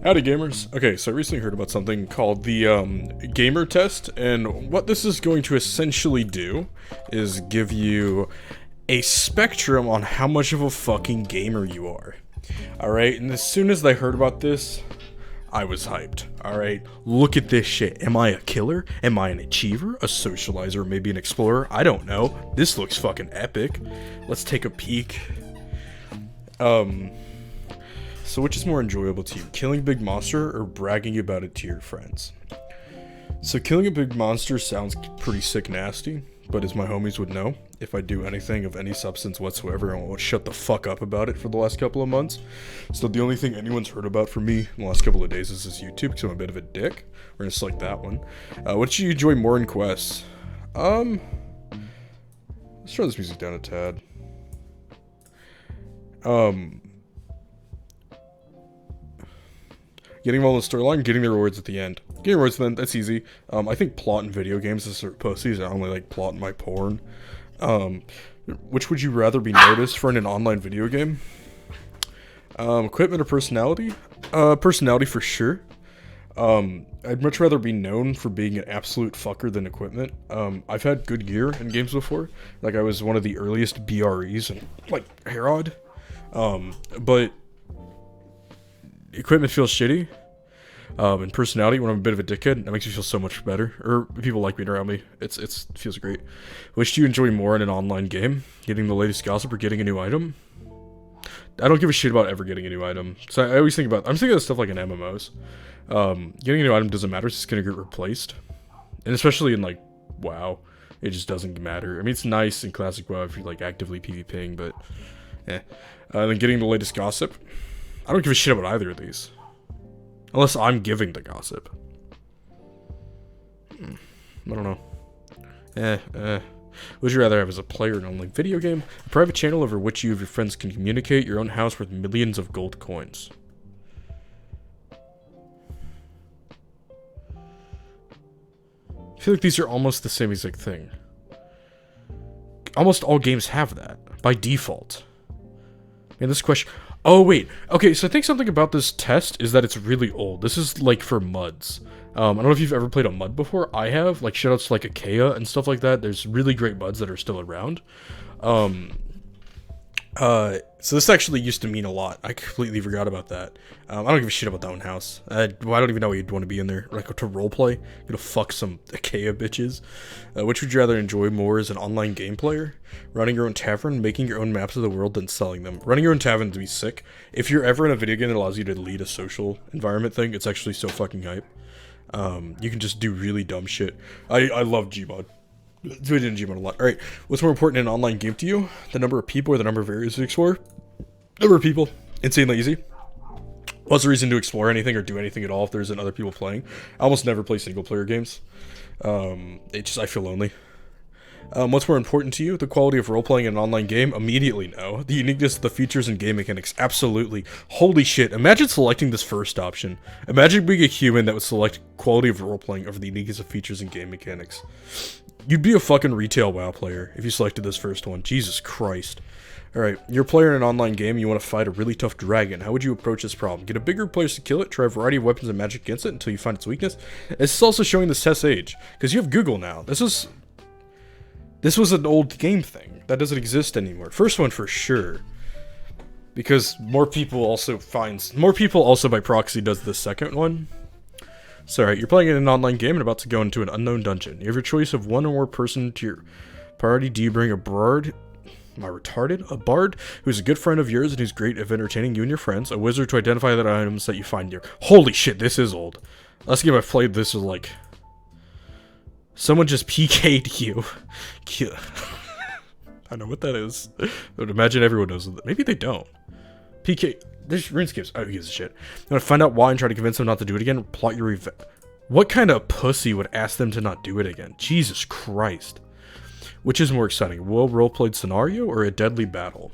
Howdy gamers. Okay, so I recently heard about something called the gamer test, and what this is going to essentially do is give you a spectrum on how much of a fucking gamer you are. Alright, and as soon as I heard about this, I was hyped. Alright, look at this shit. Am I a killer? Am I an achiever? A socializer? Maybe an explorer? I don't know. This looks fucking epic. Let's take a peek. So which is more enjoyable to you, killing a big monster or bragging about it to your friends? So killing a big monster sounds pretty sick nasty, but as my homies would know, if I do anything of any substance whatsoever, I won't shut the fuck up about it for the last couple of months. So the only thing anyone's heard about from me in the last couple of days is this YouTube, because I'm a bit of a dick. We're gonna select that one. What do you enjoy more in quests? Let's turn this music down a tad. Getting involved in the storyline, getting the rewards at the end. Getting rewards at the end, that's easy. I think plot in video games is sort of pussies. I only like plot in my porn. Which would you rather be noticed for in an online video game? Equipment or personality? Personality for sure. I'd much rather be known for being an absolute fucker than equipment. I've had good gear in games before. Like, I was one of the earliest BREs in, like, Herod. But equipment feels shitty. And personality, when I'm a bit of a dickhead, that makes me feel so much better. Or people like being around me. It feels great. Which do you enjoy more in an online game? Getting the latest gossip or getting a new item? I don't give a shit about ever getting a new item. So I always think about, I'm thinking of stuff like in MMOs. Getting a new item doesn't matter, it's just gonna get replaced. And especially in, like, WoW, it just doesn't matter. I mean, it's nice in classic WoW if you're, like, actively PvPing, but eh. And then getting the latest gossip. I don't give a shit about either of these. Unless I'm giving the gossip. I don't know. Would you rather have as a player in an online video game? A private channel over which you and your friends can communicate, your own house worth millions of gold coins. I feel like these are almost the same exact thing. Almost all games have that, by default. And this question... Oh, wait. Okay, so I think something about this test is that it's really old. This is, like, for MUDs. I don't know if you've ever played a MUD before. I have. Like, shoutouts to, like, Ikea and stuff like that. There's really great MUDs that are still around. So this actually used to mean a lot. I completely forgot about that. I don't give a shit about that one house. I don't even know you'd want to be in there. Like, to roleplay. Gonna fuck some Ikea bitches. Which would you rather enjoy more as an online game player? Running your own tavern, making your own maps of the world, then selling them. Running your own tavern to be sick. If you're ever in a video game that allows you to lead a social environment thing, it's actually so fucking hype. You can just do really dumb shit. I love Gmod. We did Gmod a lot. Alright, what's more important in an online game to you? The number of people or the number of areas to explore? Number of people. Insanely easy. What's the reason to explore anything or do anything at all if there isn't other people playing? I almost never play single player games. I feel lonely. What's more important to you? The quality of role-playing in an online game? Immediately no. The uniqueness of the features and game mechanics? Absolutely. Holy shit, imagine selecting this first option. Imagine being a human that would select quality of role-playing over the uniqueness of features and game mechanics. You'd be a fucking retail WoW player if you selected this first one. Jesus Christ. Alright, you're a player in an online game, you want to fight a really tough dragon. How would you approach this problem? Get a bigger place to kill it, try a variety of weapons and magic against it until you find its weakness. This is also showing this test age, because you have Google now. This was an old game thing. That doesn't exist anymore. First one for sure. Because more people also by proxy does the second one. So alright, you're playing in an online game and about to go into an unknown dungeon. You have your choice of one or more person to your party. Do you bring a bard? Am I retarded? A bard who's a good friend of yours and who's great at entertaining you and your friends. A wizard to identify the items that you find here. Holy shit, this is old. Last game I played this was like... Someone just PK'd you. I know what that is. I would imagine everyone knows that. Maybe they don't. PK... There's RuneScapes. Oh, who gives a shit. You want to find out why and try to convince them not to do it again? Plot your revenge. What kind of pussy would ask them to not do it again? Jesus Christ. Which is more exciting? A well role-played scenario or a deadly battle?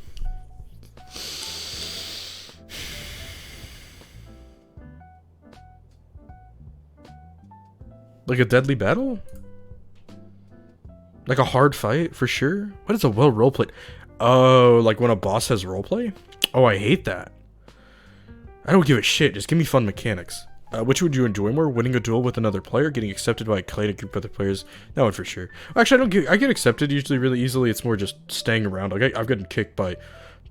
Like a deadly battle? Like a hard fight, for sure? What is a well roleplayed? Oh, like when a boss has roleplay? Oh, I hate that. I don't give a shit. Just give me fun mechanics. Which would you enjoy more? Winning a duel with another player, getting accepted by a client group of other players? That one for sure. Actually, I get accepted usually really easily. It's more just staying around. Like I've gotten kicked by.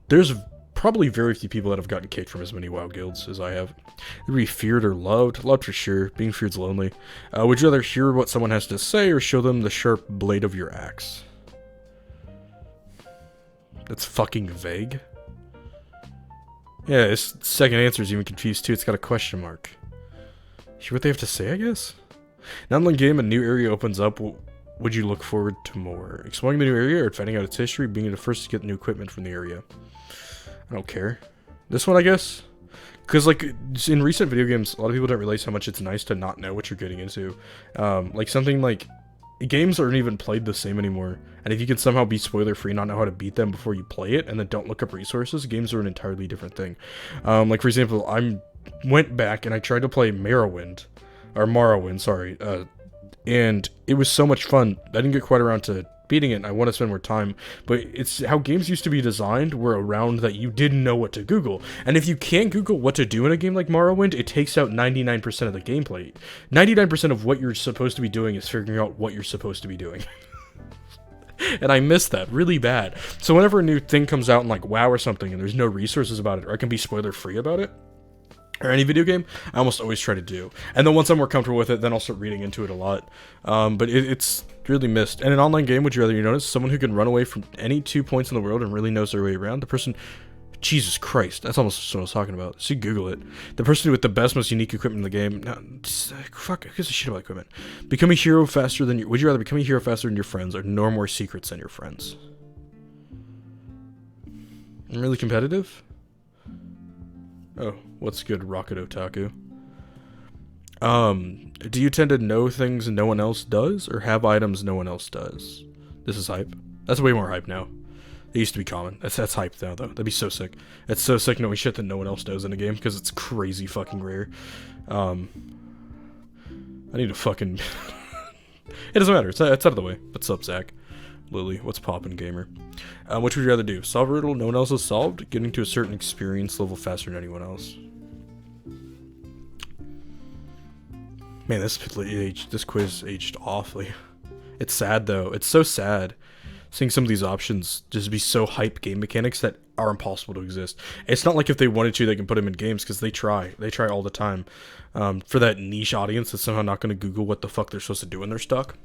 There's probably very few people that have gotten kicked from as many WoW guilds as I have. Be feared or loved? Loved for sure. Being feared's lonely. Would you rather hear what someone has to say or show them the sharp blade of your axe? That's fucking vague. Yeah, this second answer is even confused too. It's got a question mark. Hear what they have to say, I guess? Now in the game, a new area opens up. Would you look forward to more? Exploring the new area or finding out its history, being the first to get new equipment from the area? I don't care. This one, I guess? Because, like, in recent video games, a lot of people don't realize how much it's nice to not know what you're getting into. Like, something like... Games aren't even played the same anymore. And if you can somehow be spoiler-free, not know how to beat them before you play it, and then don't look up resources, games are an entirely different thing. Like, for example, went back and I tried to play Morrowind, sorry, and it was so much fun. I didn't get quite around to beating it, and I want to spend more time, but it's how games used to be designed were around that you didn't know what to Google, and if you can't Google what to do in a game like Morrowind, it takes out 99% of the gameplay. 99% of what you're supposed to be doing is figuring out what you're supposed to be doing. And I miss that really bad. So whenever a new thing comes out in like WoW or something, and there's no resources about it, or I can be spoiler-free about it, or any video game, I almost always try to do. And then once I'm more comfortable with it, then I'll start reading into it a lot. But it's really missed. And an online game, would you rather notice someone who can run away from any 2 points in the world and really knows their way around? The person... Jesus Christ, that's almost what I was talking about. So you Google it. The person with the best, most unique equipment in the game... No, fuck, who gives a shit about equipment? Become a hero faster than... Would you rather become a hero faster than your friends or know more secrets than your friends? I'm really competitive? Oh, what's good, Rocket Otaku? Do you tend to know things no one else does, or have items no one else does? This is hype. That's way more hype now. It used to be common. That's hype now, though. That'd be so sick. It's so sick knowing shit that no one else does in a game, because it's crazy fucking rare. I need to fucking... It doesn't matter. It's out of the way. What's up, Zach? Lily, what's poppin', gamer? Which would you rather do? Solve a riddle no one else has solved? Getting to a certain experience level faster than anyone else? Man, this quiz aged awfully. It's sad, though. It's so sad seeing some of these options just be so hype game mechanics that are impossible to exist. It's not like if they wanted to, they can put them in games, because they try. They try all the time. For that niche audience that's somehow not going to Google what the fuck they're supposed to do when they're stuck.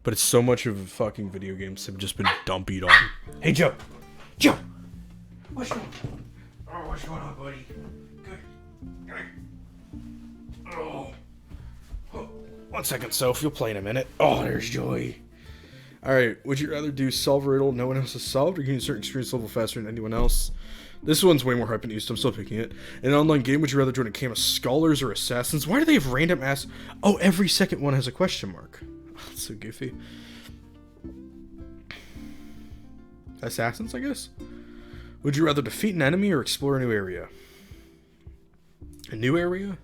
But it's so much of fucking video games have just been dumpied on. Hey, Joe! Joe! What's going on? Oh, what's going on, buddy? Good. Oh. 1 second, Soph. You'll play in a minute. Oh, there's Joy. Alright, would you rather do solve a riddle no one else has solved, or gain a certain experience level faster than anyone else? This one's way more hype than used, I'm still picking it. In an online game, would you rather join a game of scholars or assassins? Why do they have random ass... Oh, every second one has a question mark. That's so goofy. Assassins, I guess? Would you rather defeat an enemy or explore a new area? A new area?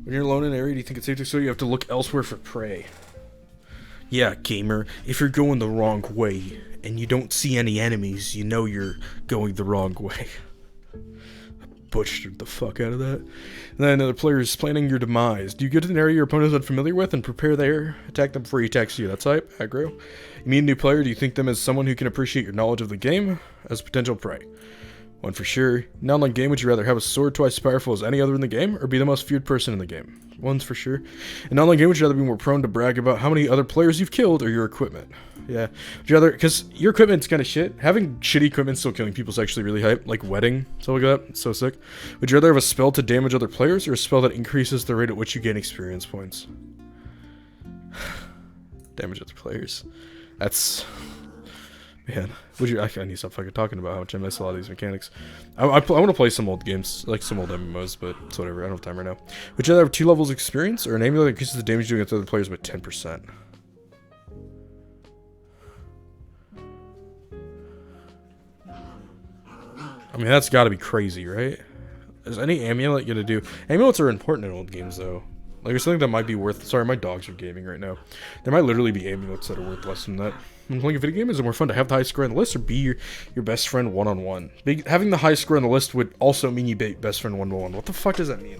When you're alone in an area, do you think it's safe to explore? You have to look elsewhere for prey. Yeah, gamer, if you're going the wrong way and you don't see any enemies, you know you're going the wrong way. Butchered the fuck out of that. And then another player is planning your demise. Do you get to an area your opponent is unfamiliar with and prepare there? Attack them before he attacks you. That's hype. Aggro. You meet a new player. Do you think them as someone who can appreciate your knowledge of the game as potential prey? One for sure. In an online game, would you rather have a sword twice as powerful as any other in the game, or be the most feared person in the game? One's for sure. In an online game, would you rather be more prone to brag about how many other players you've killed, or your equipment? Yeah. Would you rather... Because your equipment's kind of shit. Having shitty equipment still killing people is actually really hype. Like wedding, stuff like that. It's so sick. Would you rather have a spell to damage other players, or a spell that increases the rate at which you gain experience points? Damage other players. That's... Man, would you? I need to stop fucking talking about how much I miss a lot of these mechanics. I want to play some old games, like some old MMOs, but it's whatever. I don't have time right now. Would you rather have 2 levels of experience, or an amulet that increases the damage doing against other players by 10%? I mean, that's got to be crazy, right? Is any amulet gonna do? Amulets are important in old games, though. Like, there's something that might be worth... Sorry, my dogs are gaming right now. There might literally be amulets that are worth less than that. when playing a video game? Is it more fun to have the highest score on the list or be your best friend one-on-one? Having the highest score on the list would also mean you be best friend one-on-one. What the fuck does that mean?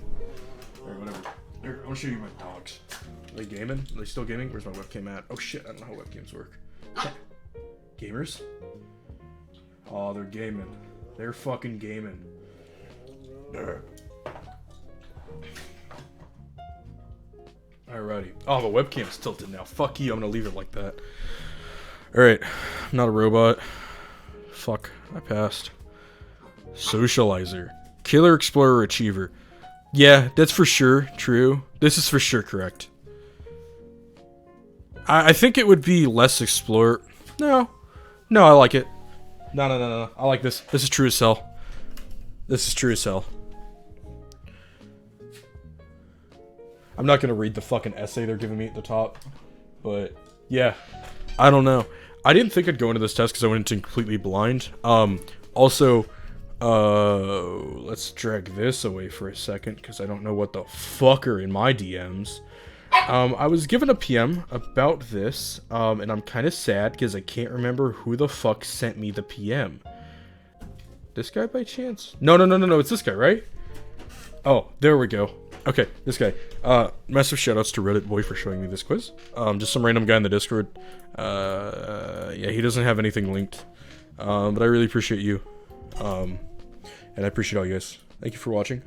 Alright, whatever. Here, I want to show you my dogs. Are they gaming? Are they still gaming? Where's my webcam at? Oh shit, I don't know how webcams work. Gamers? Oh, they're gaming. They're fucking gaming. Alrighty. Oh, the webcam's tilted now. Fuck you, I'm gonna leave it like that. Alright. I'm not a robot. Fuck. I passed. Socializer. Killer, Explorer, Achiever. Yeah, that's for sure true. This is for sure correct. I think it would be less Explorer. No. No, I like it. No. I like this. This is true as hell. This is true as hell. I'm not gonna read the fucking essay they're giving me at the top. But, yeah. I don't know. I didn't think I'd go into this test because I went into completely blind. Also, let's drag this away for a second because I don't know what the fuck are in my DMs. I was given a PM about this, and I'm kind of sad because I can't remember who the fuck sent me the PM. This guy by chance? No, it's this guy, right? Oh, there we go. Okay, this guy. Massive shoutouts to Reddit Boy for showing me this quiz. Just some random guy in the Discord. Yeah, he doesn't have anything linked. But I really appreciate you. And I appreciate all you guys. Thank you for watching.